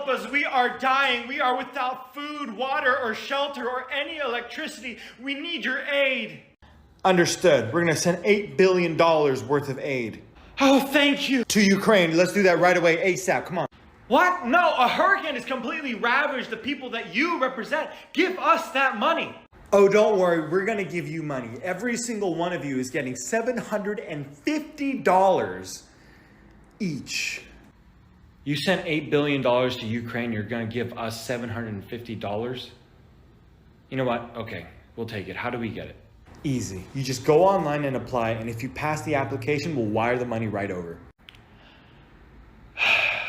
help us. We are dying. We are without food, water, or shelter, or any electricity. We need your aid. Understood. We're going to send $8 billion worth of aid. Oh, thank you. To Ukraine. Let's do that right away, ASAP. Come on. What? No, a hurricane has completely ravaged the people that you represent. Give us that money. Oh, don't worry. We're going to give you money. Every single one of you is getting $750 each. You sent $8 billion to Ukraine. You're going to give us $750? You know what? Okay, we'll take it. How do we get it? Easy. You just go online and apply, and if you pass the application, we'll wire the money right over.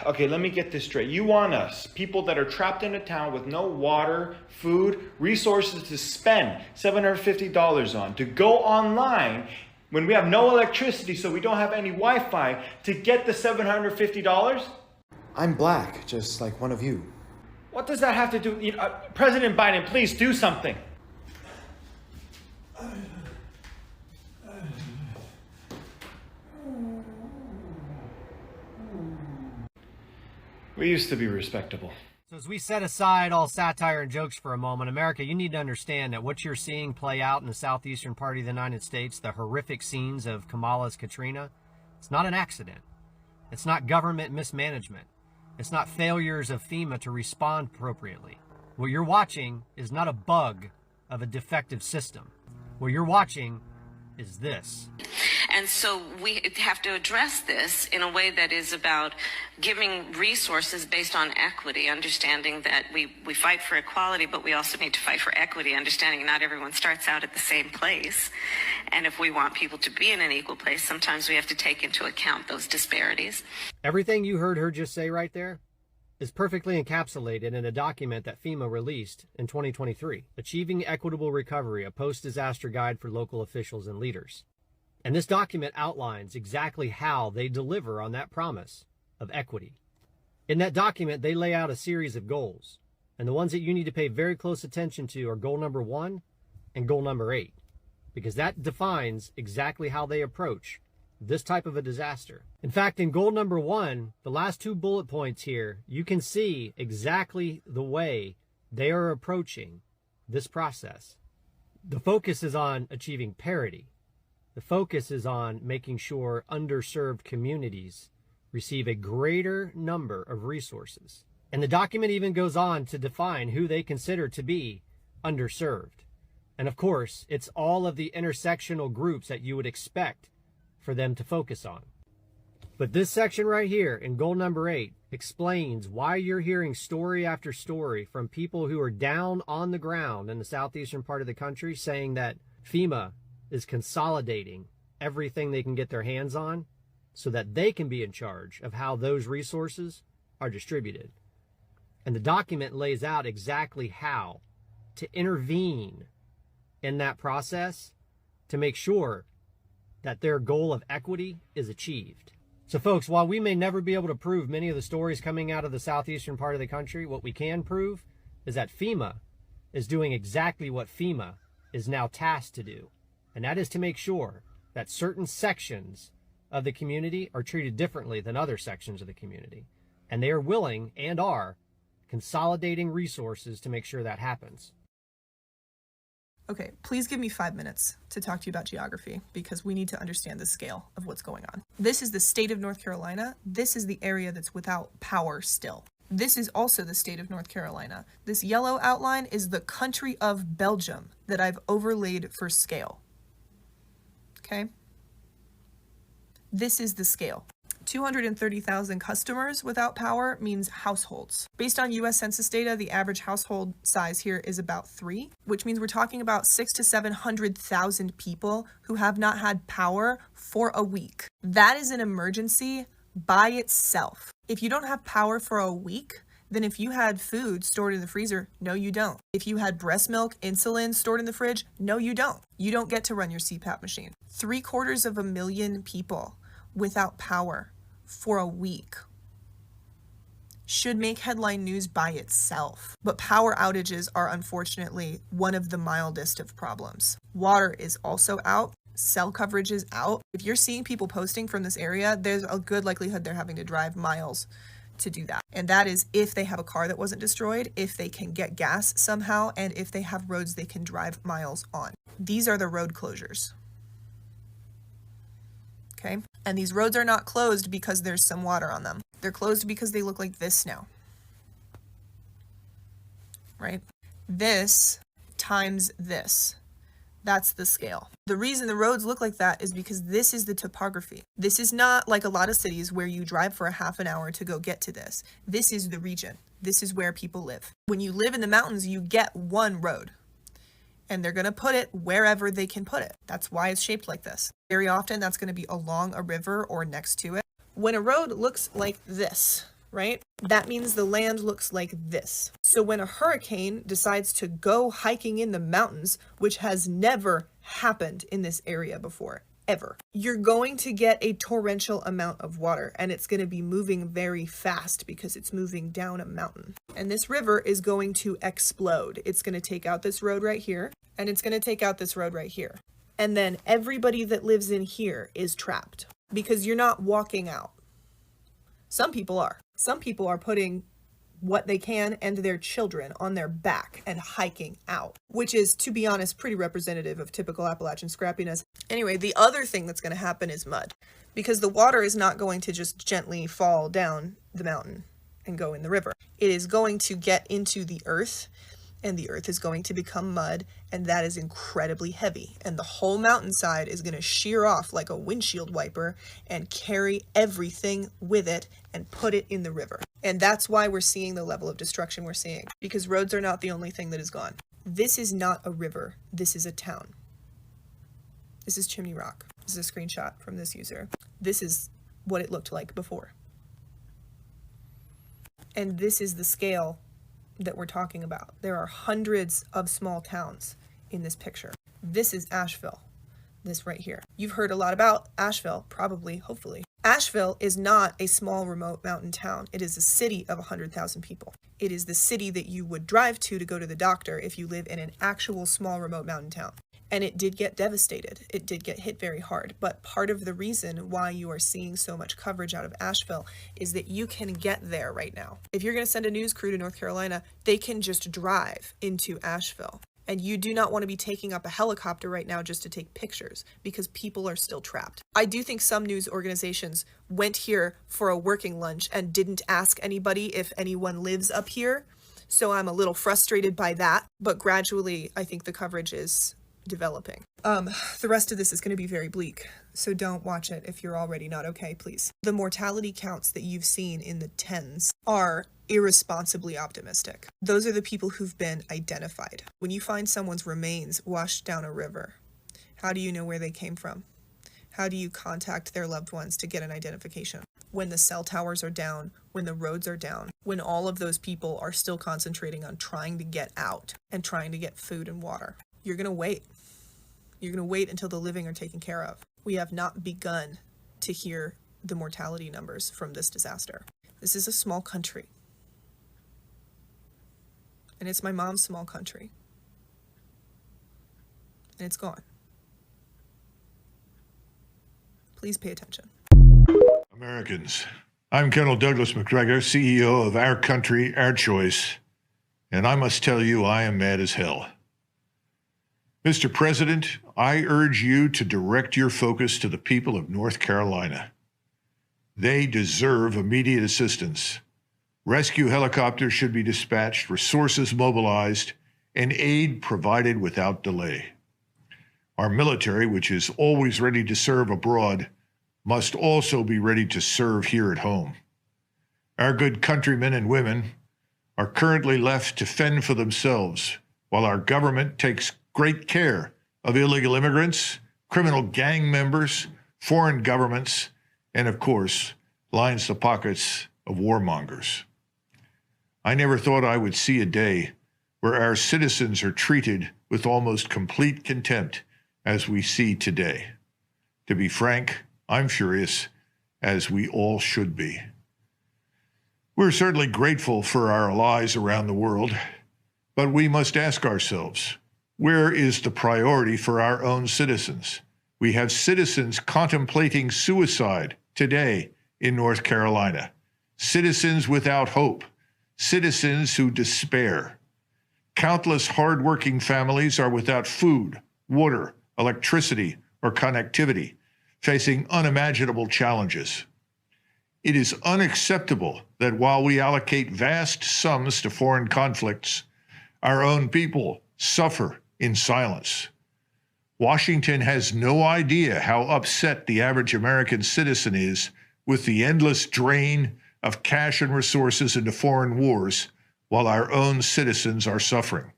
Okay, let me get this straight. You want us, people that are trapped in a town with no water, food, resources to spend $750 on, to go online when we have no electricity, so we don't have any Wi-Fi, to get the $750? I'm black, just like one of you. What does that have to do? President Biden, please do something. We used to be respectable. So as we set aside all satire and jokes for a moment, America, you need to understand that what you're seeing play out in the southeastern part of the United States, the horrific scenes of Kamala's Katrina, it's not an accident. It's not government mismanagement. It's not failures of FEMA to respond appropriately. What you're watching is not a bug of a defective system. What you're watching is this. And so we have to address this in a way that is about giving resources based on equity, understanding that we fight for equality, but we also need to fight for equity, understanding not everyone starts out at the same place. And if we want people to be in an equal place, sometimes we have to take into account those disparities. Everything you heard her just say right there is perfectly encapsulated in a document that FEMA released in 2023, Achieving Equitable Recovery, a post-disaster guide for local officials and leaders. And this document outlines exactly how they deliver on that promise of equity. In that document, they lay out a series of goals. And the ones that you need to pay very close attention to are goal number 1 and goal number 8, because that defines exactly how they approach this type of a disaster. In fact, in goal number 1, the last 2 bullet points here, you can see exactly the way they are approaching this process. The focus is on achieving parity. The focus is on making sure underserved communities receive a greater number of resources. And the document even goes on to define who they consider to be underserved. And of course, it's all of the intersectional groups that you would expect for them to focus on. But this section right here in goal number 8 explains why you're hearing story after story from people who are down on the ground in the southeastern part of the country saying that FEMA is consolidating everything they can get their hands on so that they can be in charge of how those resources are distributed. And the document lays out exactly how to intervene in that process to make sure that their goal of equity is achieved. So folks, while we may never be able to prove many of the stories coming out of the southeastern part of the country, what we can prove is that FEMA is doing exactly what FEMA is now tasked to do. And that is to make sure that certain sections of the community are treated differently than other sections of the community. And they are willing and are consolidating resources to make sure that happens. Okay, please give me 5 minutes to talk to you about geography because we need to understand the scale of what's going on. This is the state of North Carolina. This is the area that's without power still. This is also the state of North Carolina. This yellow outline is the country of Belgium that I've overlaid for scale. Okay? This is the scale. 230,000 customers without power means households. Based on US Census data, the average household size here is about 3, which means we're talking about 600,000 to 700,000 people who have not had power for a week. That is an emergency by itself. If you don't have power for a week, then if you had food stored in the freezer, no, you don't. If you had breast milk, insulin stored in the fridge, no, you don't. You don't get to run your CPAP machine. 750,000 people without power for a week should make headline news by itself. But power outages are unfortunately one of the mildest of problems. Water is also out. Cell coverage is out. If you're seeing people posting from this area, there's a good likelihood they're having to drive miles to do that. And that is if they have a car that wasn't destroyed, if they can get gas somehow, and if they have roads they can drive miles on. These are the road closures. Okay? And these roads are not closed because there's some water on them. They're closed because they look like this now. Right? This times this. That's the scale. The reason the roads look like that is because this is the topography. This is not like a lot of cities where you drive for a half an hour to go get to this. This is the region. This is where people live. When you live in the mountains, you get one road. And they're going to put it wherever they can put it. That's why it's shaped like this. Very often, that's going to be along a river or next to it. When a road looks like this, right? That means the land looks like this. So when a hurricane decides to go hiking in the mountains, which has never happened in this area before, ever, you're going to get a torrential amount of water, and it's going to be moving very fast because it's moving down a mountain. And this river is going to explode. It's going to take out this road right here, and it's going to take out this road right here. And then everybody that lives in here is trapped because you're not walking out. Some people are. Some people are putting what they can and their children on their back and hiking out, which is, to be honest, pretty representative of typical Appalachian scrappiness. Anyway, the other thing that's going to happen is mud, because the water is not going to just gently fall down the mountain and go in the river. It is going to get into the earth, and the earth is going to become mud, and that is incredibly heavy. And the whole mountainside is going to shear off like a windshield wiper and carry everything with it and put it in the river. And that's why we're seeing the level of destruction we're seeing, because roads are not the only thing that is gone. This is not a river. This is a town. This is Chimney Rock. This is a screenshot from this user. This is what it looked like before. And this is the scale that we're talking about. There are hundreds of small towns in this picture. This is Asheville, this right here. You've heard a lot about Asheville, probably, hopefully. Asheville is not a small remote mountain town. It is a city of 100,000 people. It is the city that you would drive to go to the doctor if you live in an actual small remote mountain town. And it did get devastated. It did get hit very hard. But part of the reason why you are seeing so much coverage out of Asheville is that you can get there right now. If you're going to send a news crew to North Carolina, they can just drive into Asheville. And you do not want to be taking up a helicopter right now just to take pictures, because people are still trapped. I do think some news organizations went here for a working lunch and didn't ask anybody if anyone lives up here. So I'm a little frustrated by that. But gradually, I think the coverage is developing. The rest of this is going to be very bleak, so don't watch it if you're already not okay, please. The mortality counts that you've seen in the tens are irresponsibly optimistic. Those are the people who've been identified. When you find someone's remains washed down a river, how do you know where they came from? How do you contact their loved ones to get an identification? When the cell towers are down, when the roads are down, when all of those people are still concentrating on trying to get out and trying to get food and water, you're going to wait. You're going to wait until the living are taken care of. We have not begun to hear the mortality numbers from this disaster. This is a small country. And it's my mom's small country. And it's gone. Please pay attention. Americans, I'm Colonel Douglas Macgregor, CEO of Our Country, Our Choice, and I must tell you I am mad as hell. Mr. President, I urge you to direct your focus to the people of North Carolina. They deserve immediate assistance. Rescue helicopters should be dispatched, resources mobilized, and aid provided without delay. Our military, which is always ready to serve abroad, must also be ready to serve here at home. Our good countrymen and women are currently left to fend for themselves, while our government takes great care of illegal immigrants, criminal gang members, foreign governments, and of course, lines the pockets of warmongers. I never thought I would see a day where our citizens are treated with almost complete contempt as we see today. To be frank, I'm furious, as we all should be. We're certainly grateful for our allies around the world, but we must ask ourselves, where is the priority for our own citizens? We have citizens contemplating suicide today in North Carolina. citizens without hope, citizens who despair. Countless hardworking families are without food, water, electricity, or connectivity, facing unimaginable challenges. It is unacceptable that while we allocate vast sums to foreign conflicts, our own people suffer in silence. Washington has no idea how upset the average American citizen is with the endless drain of cash and resources into foreign wars while our own citizens are suffering.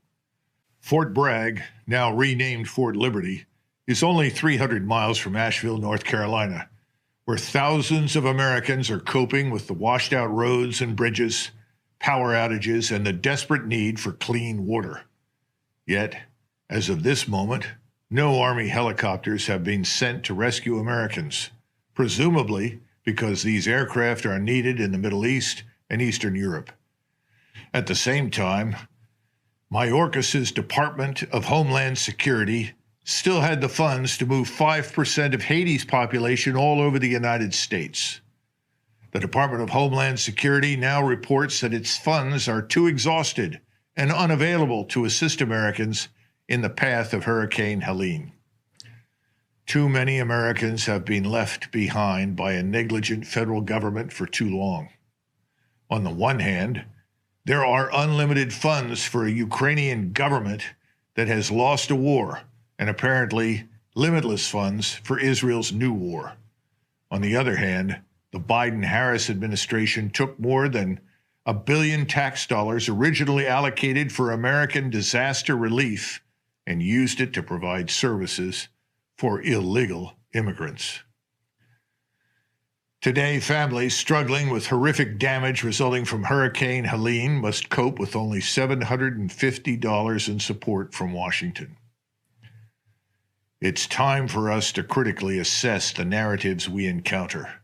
Fort Bragg, now renamed Fort Liberty, is only 300 miles from Asheville, North Carolina, where thousands of Americans are coping with the washed out roads and bridges, power outages, and the desperate need for clean water. Yet, as of this moment, no Army helicopters have been sent to rescue Americans, presumably because these aircraft are needed in the Middle East and Eastern Europe. At the same time, Mayorkas's Department of Homeland Security still had the funds to move 5% of Haiti's population all over the United States. The Department of Homeland Security now reports that its funds are too exhausted and unavailable to assist Americans in the path of Hurricane Helene. Too many Americans have been left behind by a negligent federal government for too long. On the one hand, there are unlimited funds for a Ukrainian government that has lost a war, and apparently limitless funds for Israel's new war. On the other hand, the Biden-Harris administration took more than $1 billion tax dollars originally allocated for American disaster relief and used it to provide services for illegal immigrants. Today, families struggling with horrific damage resulting from Hurricane Helene must cope with only $750 in support from Washington. It's time for us to critically assess the narratives we encounter.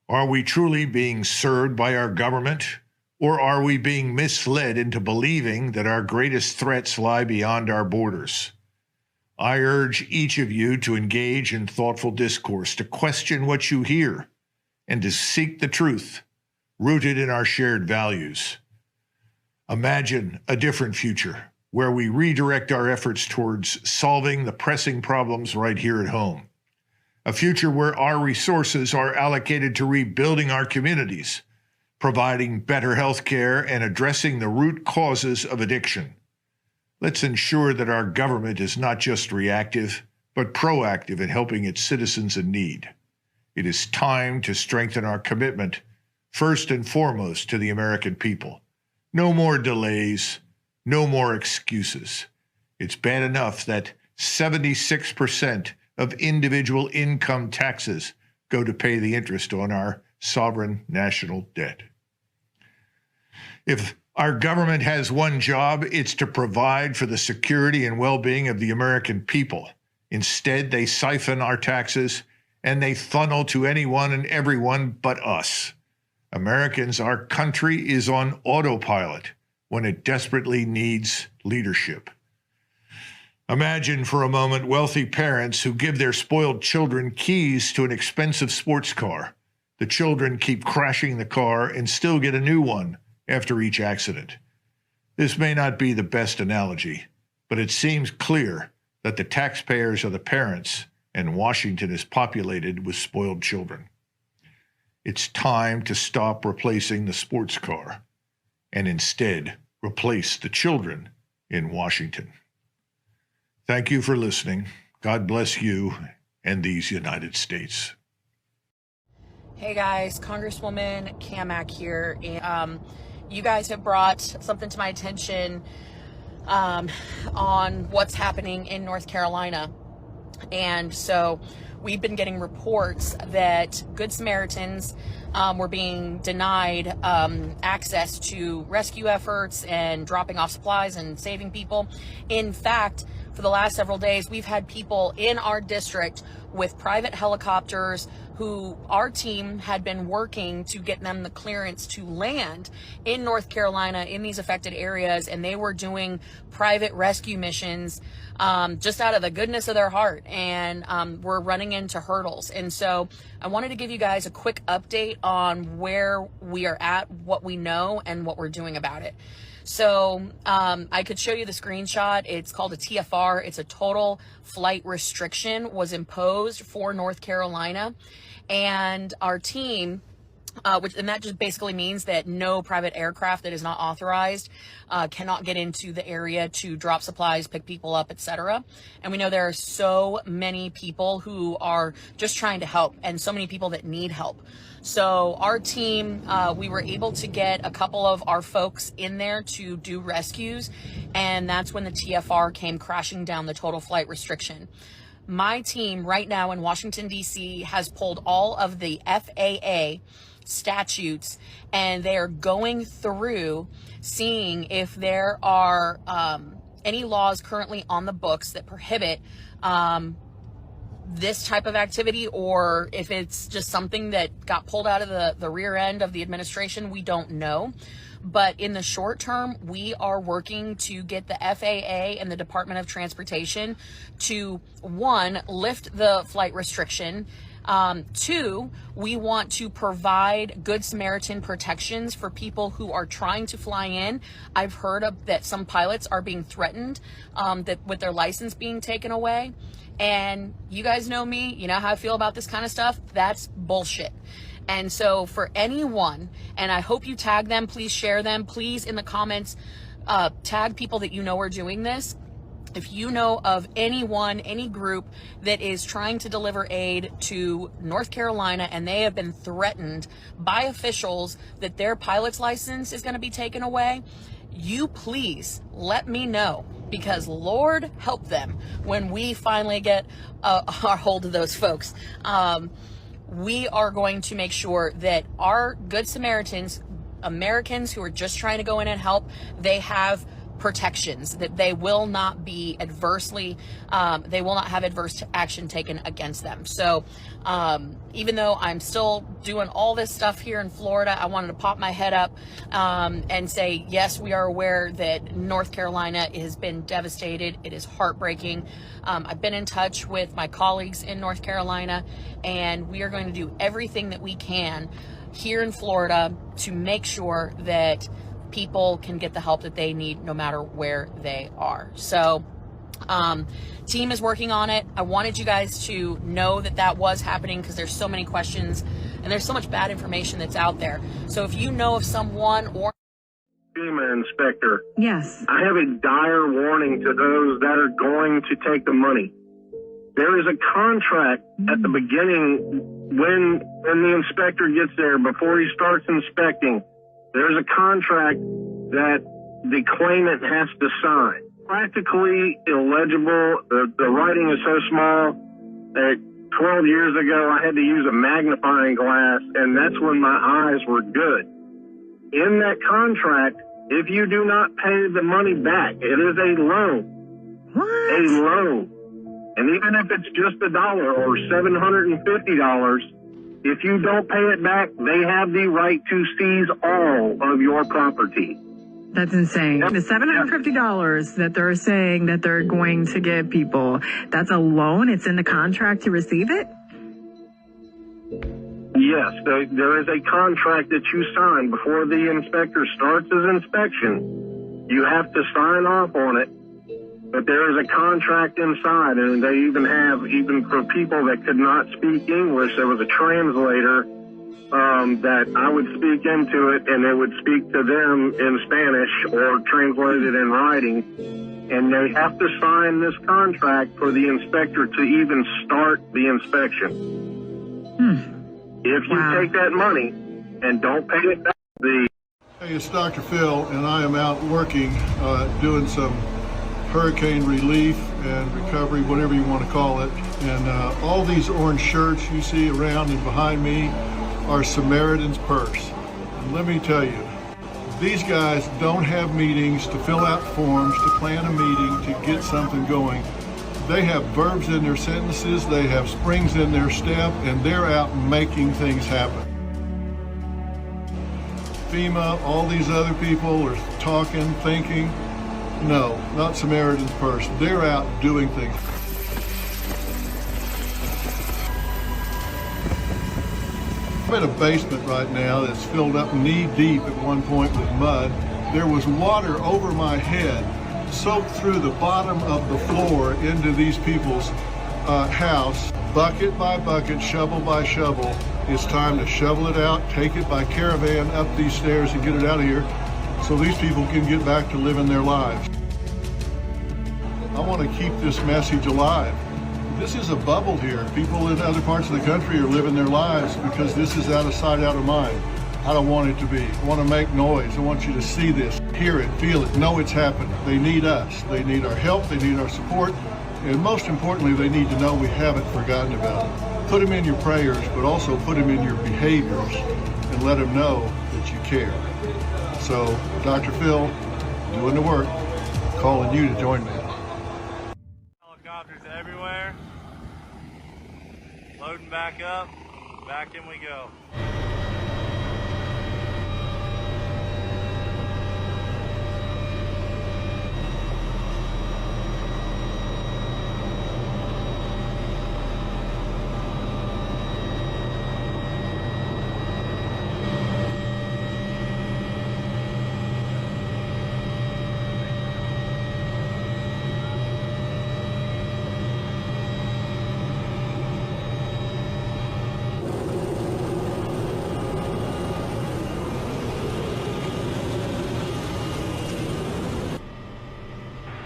Are we truly being served by our government, or are we being misled into believing that our greatest threats lie beyond our borders? I urge each of you to engage in thoughtful discourse, to question what you hear, and to seek the truth rooted in our shared values. Imagine a different future where we redirect our efforts towards solving the pressing problems right here at home. A future where our resources are allocated to rebuilding our communities, providing better health care, and addressing the root causes of addiction. Let's ensure that our government is not just reactive, but proactive in helping its citizens in need. It is time to strengthen our commitment, first and foremost, to the American people. No more delays, no more excuses. It's bad enough that 76% of individual income taxes go to pay the interest on our sovereign national debt. If our government has one job, it's to provide for the security and well-being of the American people. Instead, they siphon our taxes and they funnel to anyone and everyone but us. Americans, our country is on autopilot when it desperately needs leadership. Imagine for a moment wealthy parents who give their spoiled children keys to an expensive sports car. The children keep crashing the car and still get a new one after each accident. This may not be the best analogy, but it seems clear that the taxpayers are the parents and Washington is populated with spoiled children. It's time to stop replacing the sports car and instead replace the children in Washington. Thank you for listening. God bless you and these United States. Hey guys, Congresswoman Kamak here. And, you guys have brought something to my attention on what's happening in North Carolina. And so we've been getting reports that Good Samaritans were being denied access to rescue efforts and dropping off supplies and saving people. In fact, for the last several days, we've had people in our district with private helicopters who our team had been working to get them the clearance to land in North Carolina in these affected areas, and they were doing private rescue missions just out of the goodness of their heart. And we're running running into hurdles. And so I wanted to give you guys a quick update on where we are at, what we know, and what we're doing about it. So I could show you the screenshot. It's called a TFR. It's a total flight restriction was imposed for North Carolina. And our team, and that just basically means that no private aircraft that is not authorized cannot get into the area to drop supplies, pick people up, etc. And we know there are so many people who are just trying to help, and so many people that need help. So our team, we were able to get a couple of our folks in there to do rescues, and that's when the TFR came crashing down, the total flight restriction. My team right now in Washington, D.C. has pulled all of the FAA statutes, and they are going through seeing if there are any laws currently on the books that prohibit this type of activity, or if it's just something that got pulled out of the rear end of the administration. We don't know. But in the short term, we are working to get the FAA and the Department of Transportation to, one, lift the flight restriction. Two, we want to provide Good Samaritan protections for people who are trying to fly in. I've heard that some pilots are being threatened that with their license being taken away. And you guys know me, you know how I feel about this kind of stuff. That's bullshit. And so for anyone, and I hope you tag them, please share them, please in the comments, tag people that you know are doing this. If you know of anyone, any group that is trying to deliver aid to North Carolina and they have been threatened by officials that their pilot's license is going to be taken away, you please let me know, because Lord help them when we finally get our hold of those folks. We are going to make sure that our Good Samaritans, Americans who are just trying to go in and help, they have protections, that they will not be adversely, they will not have adverse action taken against them. So even though I'm still doing all this stuff here in Florida, I wanted to pop my head up and say, yes, we are aware that North Carolina has been devastated. It is heartbreaking. I've been in touch with my colleagues in North Carolina, and we are going to do everything that we can here in Florida to make sure that people can get the help that they need no matter where they are. So team is working on it. I wanted you guys to know that that was happening, because there's so many questions and there's so much bad information that's out there. So if you know of someone or FEMA inspector, yes, I have a dire warning to those that are going to take the money. There is a contract at the beginning when the inspector gets there, before he starts inspecting. There's a contract that the claimant has to sign. Practically illegible. The writing is so small that 12 years ago I had to use a magnifying glass, and that's when my eyes were good. In that contract, if you do not pay the money back, it is a loan. What? A loan. And even if it's just $1 or $750, if you don't pay it back, they have the right to seize all of your property. That's insane. Yep. The $750 that they're saying that they're going to give people, that's a loan? It's in the contract to receive it? Yes, there is a contract that you sign before the inspector starts his inspection. You have to sign off on it. But there is a contract inside, and they even have, even for people that could not speak English, there was a translator that I would speak into it, and it would speak to them in Spanish or translate it in writing. And they have to sign this contract for the inspector to even start the inspection. If you take that money and don't pay it back, Hey, it's Dr. Phil, and I am out working, doing some hurricane relief and recovery, whatever you want to call it. And all these orange shirts you see around and behind me are Samaritan's Purse. And let me tell you, these guys don't have meetings to fill out forms, to plan a meeting, to get something going. They have verbs in their sentences, they have springs in their step, and they're out making things happen. FEMA, all these other people are talking, thinking. No, not Samaritan's Purse. They're out doing things. I'm in a basement right now that's filled up knee deep at one point with mud. There was water over my head, soaked through the bottom of the floor into these people's house, bucket by bucket, shovel by shovel. It's time to shovel it out, take it by caravan up these stairs and get it out of here so these people can get back to living their lives. I want to keep this message alive. This is a bubble here. People in other parts of the country are living their lives because this is out of sight, out of mind. I don't want it to be. I want to make noise. I want you to see this, hear it, feel it, know it's happening. They need us. They need our help. They need our support. And most importantly, they need to know we haven't forgotten about them. Put them in your prayers, but also put them in your behaviors and let them know that you care. So, Dr. Phil, doing the work, calling you to join me. Helicopters everywhere. Loading back up. Back in we go.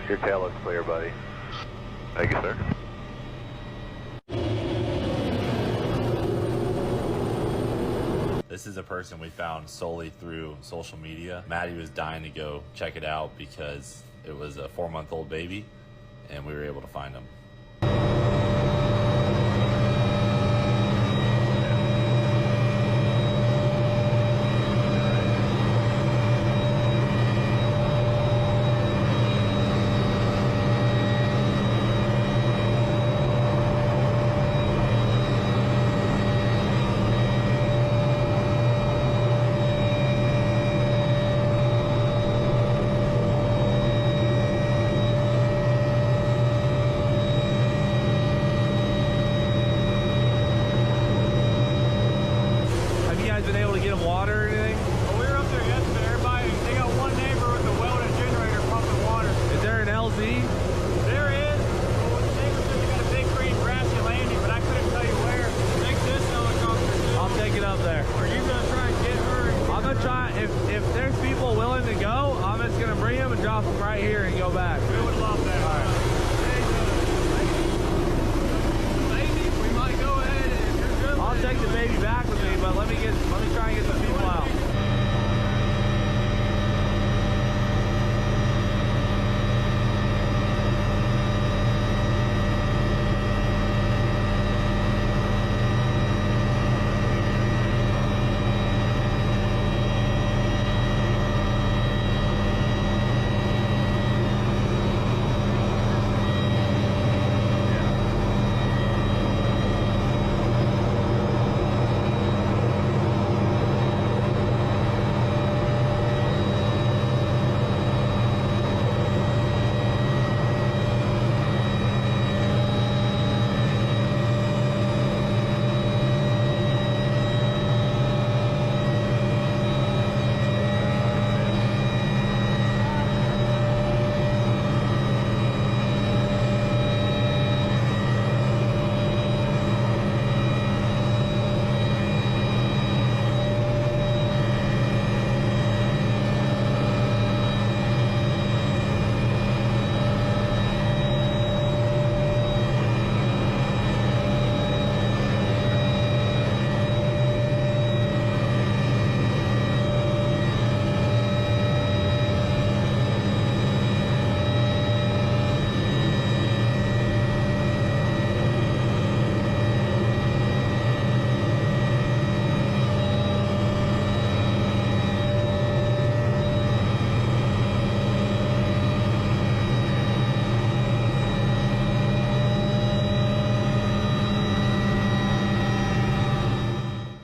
Your tail looks clear, buddy. Thank you, sir. This is a person we found solely through social media. Maddie was dying to go check it out because it was a 4-month-old baby, and we were able to find him. Been able to get them water or anything? Well, we were up there yesterday. Everybody, they got one neighbor with a welded generator pumping water. Is there an LZ? There is. Well, the neighbor said they got a big green grassy landing, but I couldn't tell you where. Take this helicopter too. I'll take it up there. Are you gonna try and get her? I'm gonna try. If there's people willing to go, I'm just gonna bring them and drop them right here and go back. We would love that. All right. We might go ahead and if you're good. I'll take the baby back with me, but let me try and get some people out.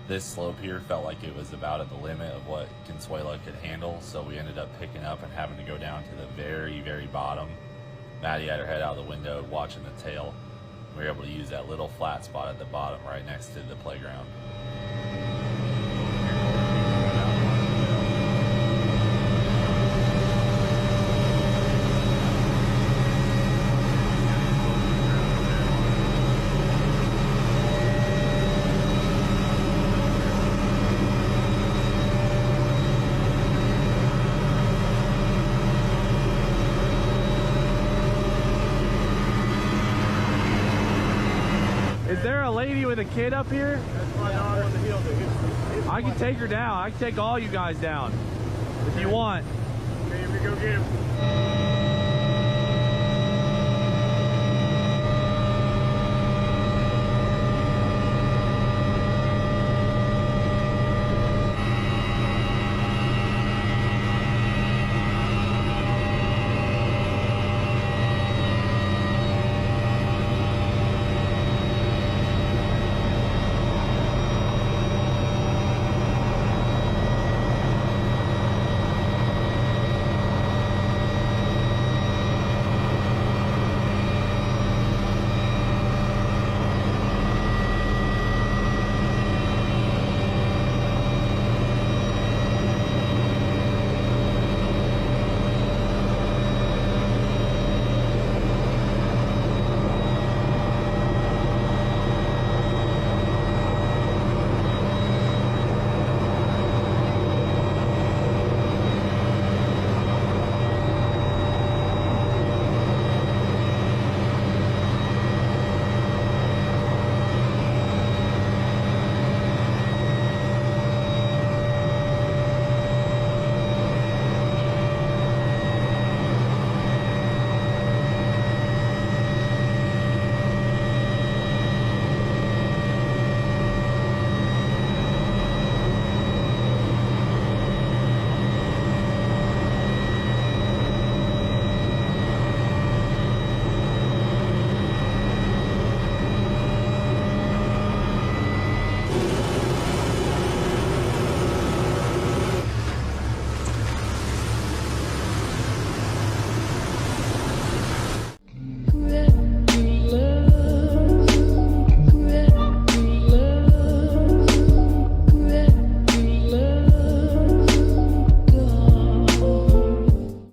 This slope here felt like it was about at the limit of what Consuela could handle, so we ended up picking up and having to go down to the very, very bottom. Maddie had her head out the window watching the tail. We were able to use that little flat spot at the bottom right next to the playground. a lady with a kid up here? That's my dog on the hill. I can take her down. I can take all you guys down if you want. Okay, we go get him.